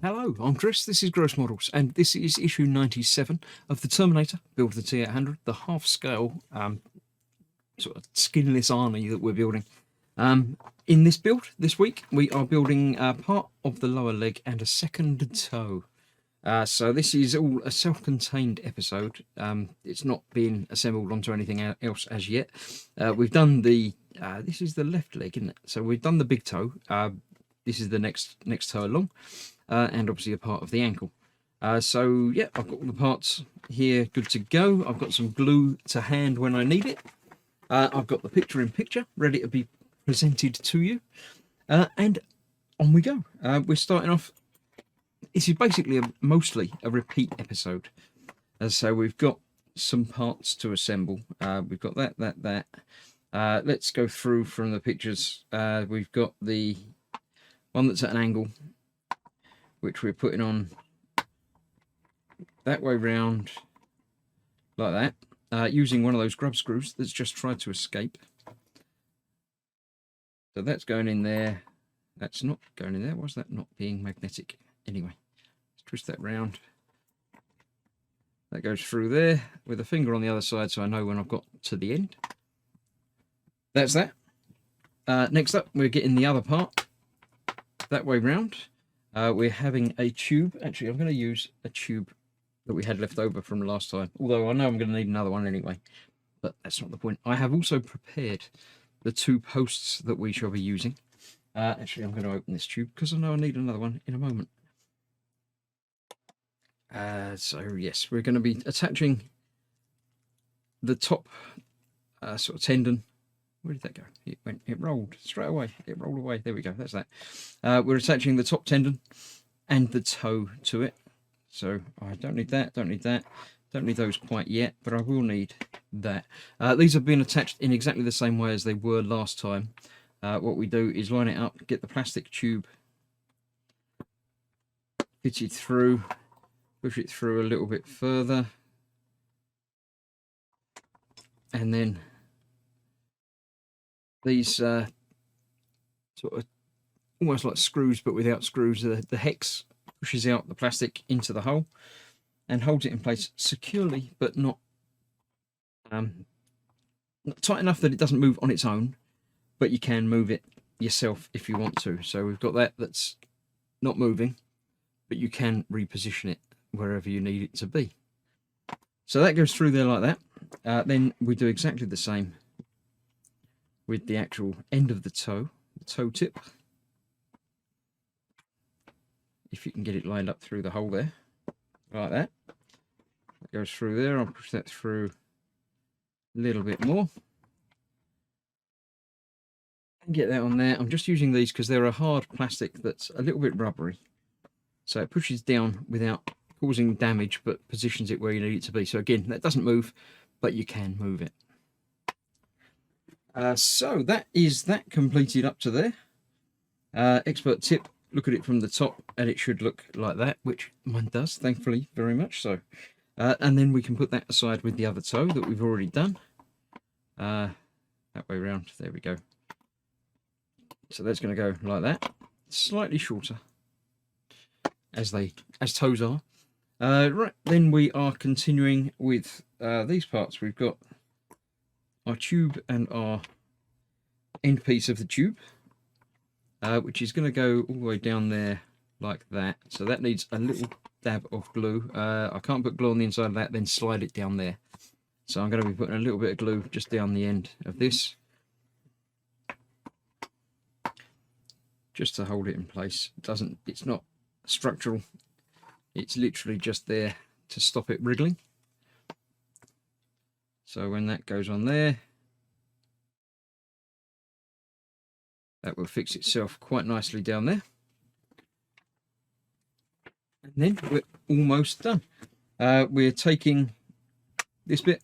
Hello, I'm Chris, this is Gross Models, and this is issue 97 of the Terminator, build the T800, the half-scale sort of skinless army that we're building. In this build, this week, we are building part of the lower leg and a second toe. So this is all a self-contained episode. It's not been assembled onto anything else as yet. We've done the, this is the left leg, isn't it? So we've done the big toe. This is the next toe along. And obviously a part of the ankle. So yeah, I've got all the parts here good to go. I've got some glue to hand when I need it. I've got the picture-in-picture ready to be presented to you. And on we go. We're starting off. This is basically mostly a repeat episode. So we've got some parts to assemble. We've got that. Let's go through from the pictures. We've got the one that's at an angle, which we're putting on that way round like that, using one of those grub screws that's just tried to escape. So that's going in there. That's not going in there. Why's that not being magnetic? Anyway, let's twist that round. That goes through there with a finger on the other side so I know when I've got to the end. That's that. Next up, we're getting the other part that way round. We're having a tube. Actually, I'm going to use a tube that we had left over from last time. Although I know I'm going to need another one anyway. But that's not the point. I have also prepared the two posts that we shall be using. Actually, I'm going to open this tube because I know I need another one in a moment. So yes, we're going to be attaching the top sort of tendon. Where did that go? It rolled straight away. It rolled away. There we go. That's that. We're attaching the top tendon and the toe to it. So I don't need that. Don't need that. Don't need those quite yet, but I will need that. These have been attached in exactly the same way as they were last time. What we do is line it up, get the plastic tube fitted through, push it through a little bit further, and then these sort of almost like screws but without screws, the hex pushes out the plastic into the hole and holds it in place securely, but not tight enough that it doesn't move on its own, but you can move it yourself if you want to. So we've got that's not moving, but you can reposition it wherever you need it to be. So that goes through there like that. Then we do exactly the same with the actual end of the toe tip. If you can get it lined up through the hole there, like that. That goes through there. I'll push that through a little bit more. And get that on there. I'm just using these because they're a hard plastic that's a little bit rubbery. So it pushes down without causing damage, but positions it where you need it to be. So again, that doesn't move, but you can move it. So that is that completed up to there. Expert tip, look at it from the top and it should look like that, which mine does, thankfully, very much so. And then we can put that aside with the other toe that we've already done. That way around, there we go. So that's going to go like that, slightly shorter, as toes are. Right, then we are continuing with these parts. We've got our tube and our end piece of the tube, which is going to go all the way down there like that. So that needs a little dab of glue. I can't put glue on the inside of that, then slide it down there. So I'm going to be putting a little bit of glue just down the end of this, just to hold it in place. It's not structural. It's literally just there to stop it wriggling. So when that goes on there, that will fix itself quite nicely down there. And then we're almost done. We're taking this bit,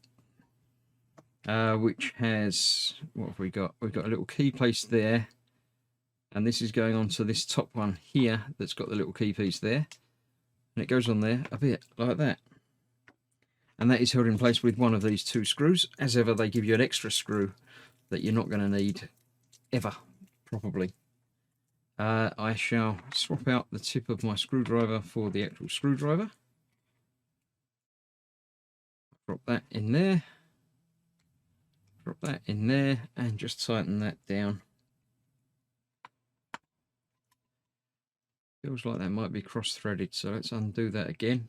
which has, what have we got? We've got a little key place there. And this is going on to this top one here that's got the little key piece there. And it goes on there a bit like that. And that is held in place with one of these two screws. As ever, they give you an extra screw that you're not going to need ever, probably. I shall swap out the tip of my screwdriver for the actual screwdriver. Drop that in there. Drop that in there and just tighten that down. Feels like that might be cross-threaded, so let's undo that again.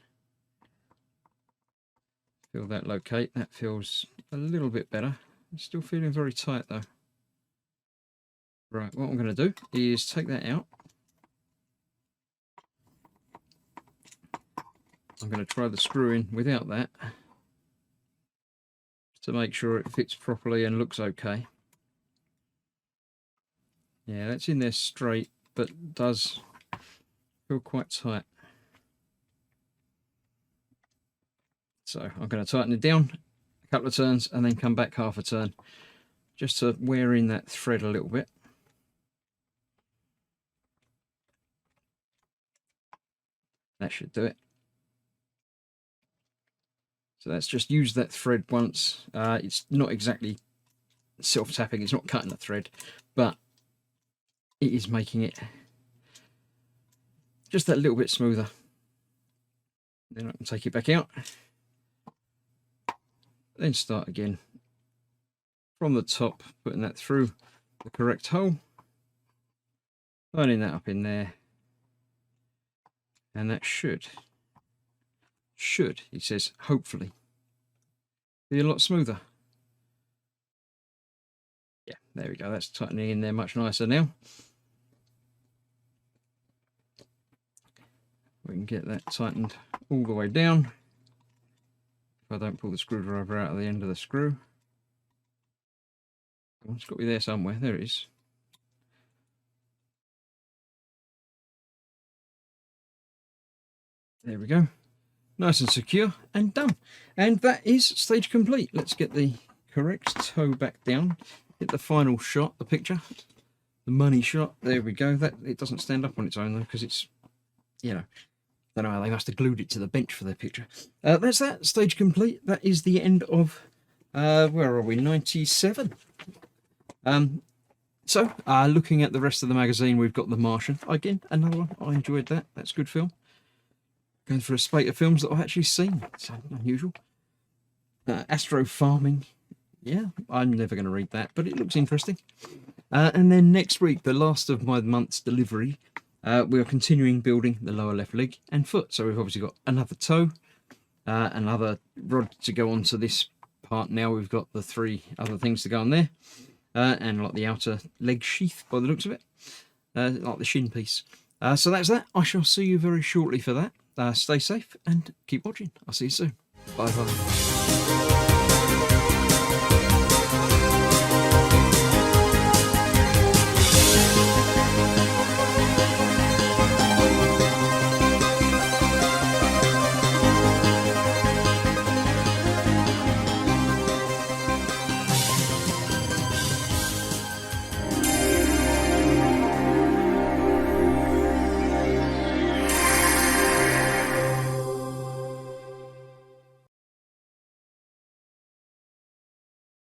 Feel that locate. That feels a little bit better. It's still feeling very tight though. Right, what I'm going to do is take that out. I'm going to try the screw in without that to make sure it fits properly and looks okay. Yeah, that's in there straight, but does feel quite tight. So I'm going to tighten it down a couple of turns and then come back half a turn just to wear in that thread a little bit. That should do it. So let's just use that thread once. It's not exactly self-tapping, it's not cutting the thread, but it is making it just that little bit smoother. Then I can take it back out. Then start again from the top, putting that through the correct hole. Lining that up in there. And that should, he says, hopefully, be a lot smoother. Yeah, there we go. That's tightening in there much nicer now. We can get that tightened all the way down. If I don't pull the screwdriver out of the end of the screw. Oh, it's got to be there somewhere. There it is. There we go. Nice and secure and done. And that is stage complete. Let's get the correct toe back down. Get the final shot, the picture, the money shot. There we go. That it doesn't stand up on its own though, because it's, you know, I don't know how they must have glued it to the bench for their picture. That's that. Stage complete. That is the end of, where are we? 97. So, looking at the rest of the magazine, we've got The Martian. Again, another one. I enjoyed that. That's a good film. Going for a spate of films that I've actually seen. It's unusual. Astro Farming. Yeah, I'm never going to read that, but it looks interesting. And then next week, the last of my month's delivery, we are continuing building the lower left leg and foot. So we've obviously got another toe, another rod to go onto this part. Now we've got the 3 other things to go on there. And like the outer leg sheath by the looks of it. Like the shin piece. So that's that. I shall see you very shortly for that. Stay safe and keep watching. I'll see you soon. Bye bye.